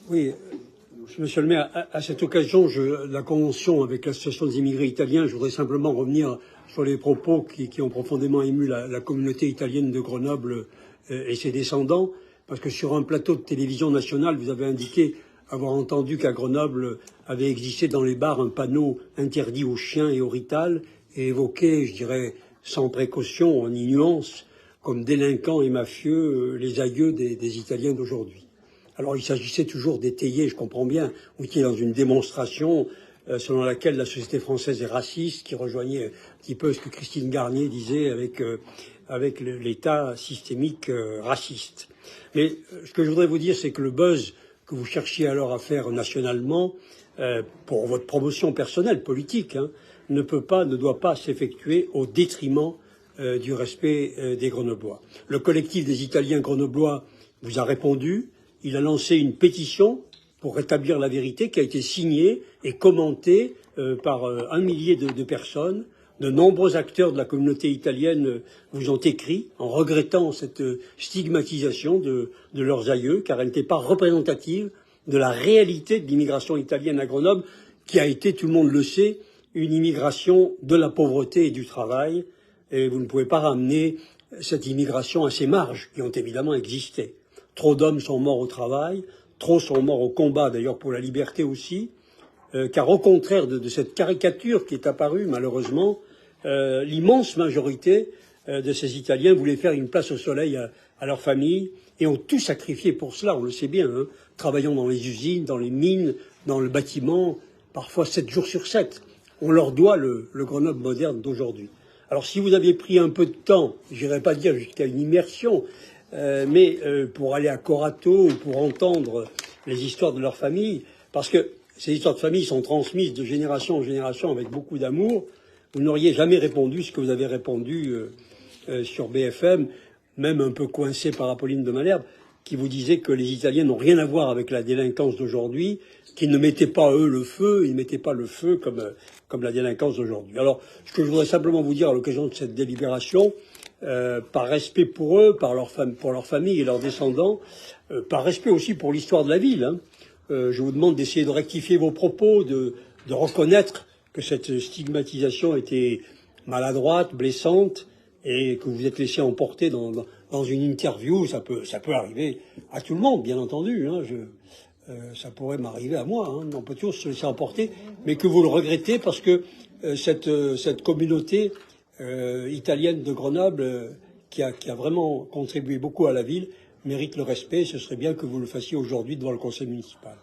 Oui, monsieur le maire, à cette occasion, la convention avec l'association des immigrés italiens, je voudrais simplement revenir sur les propos qui ont profondément ému la communauté italienne de Grenoble et ses descendants, parce que sur un plateau de télévision nationale, vous avez indiqué avoir entendu qu'à Grenoble avait existé dans les bars un panneau interdit aux chiens et aux ritales, et évoqué, je dirais, sans précaution, ni nuance, comme délinquants et mafieux, les aïeux des Italiens d'aujourd'hui. Alors il s'agissait toujours d'étayer, je comprends bien, vous étiez dans une démonstration selon laquelle la société française est raciste, qui rejoignait un petit peu ce que Christine Garnier disait avec l'État systémique raciste. Mais ce que je voudrais vous dire, c'est que le buzz que vous cherchiez alors à faire nationalement, pour votre promotion personnelle, politique, ne doit pas s'effectuer au détriment du respect des Grenoblois. Le collectif des Italiens grenoblois vous a répondu. Il a lancé une pétition pour rétablir la vérité qui a été signée et commentée par un millier de personnes. De nombreux acteurs de la communauté italienne vous ont écrit en regrettant cette stigmatisation de leurs aïeux, car elle n'était pas représentative de la réalité de l'immigration italienne à Grenoble, qui a été, tout le monde le sait, une immigration de la pauvreté et du travail. Et vous ne pouvez pas ramener cette immigration à ses marges, qui ont évidemment existé. Trop d'hommes sont morts au travail, trop sont morts au combat, d'ailleurs pour la liberté aussi, car au contraire de cette caricature qui est apparue, malheureusement, l'immense majorité de ces Italiens voulaient faire une place au soleil à leur famille et ont tout sacrifié pour cela, on le sait bien, travaillant dans les usines, dans les mines, dans le bâtiment, parfois 7 jours sur 7. On leur doit le Grenoble moderne d'aujourd'hui. Alors si vous aviez pris un peu de temps, j'irais pas dire jusqu'à une immersion, mais pour aller à Corato ou pour entendre les histoires de leur famille, parce que ces histoires de famille sont transmises de génération en génération avec beaucoup d'amour, vous n'auriez jamais répondu ce que vous avez répondu sur BFM, même un peu coincé par Apolline de Malherbe, qui vous disait que les Italiens n'ont rien à voir avec la délinquance d'aujourd'hui, qu'ils ne mettaient pas, eux, le feu, ils ne mettaient pas le feu comme la délinquance d'aujourd'hui. Alors, ce que je voudrais simplement vous dire à l'occasion de cette délibération, par respect pour eux, pour leur famille et leurs descendants, par respect aussi pour l'histoire de la ville, je vous demande d'essayer de rectifier vos propos, de reconnaître que cette stigmatisation était maladroite, blessante, et que vous vous êtes laissé emporter dans une interview. Ça peut arriver à tout le monde, bien entendu. Ça pourrait m'arriver à moi. On peut toujours se laisser emporter, mais que vous le regrettez parce que cette communauté italienne de Grenoble, qui a vraiment contribué beaucoup à la ville, mérite le respect. Ce serait bien que vous le fassiez aujourd'hui devant le conseil municipal.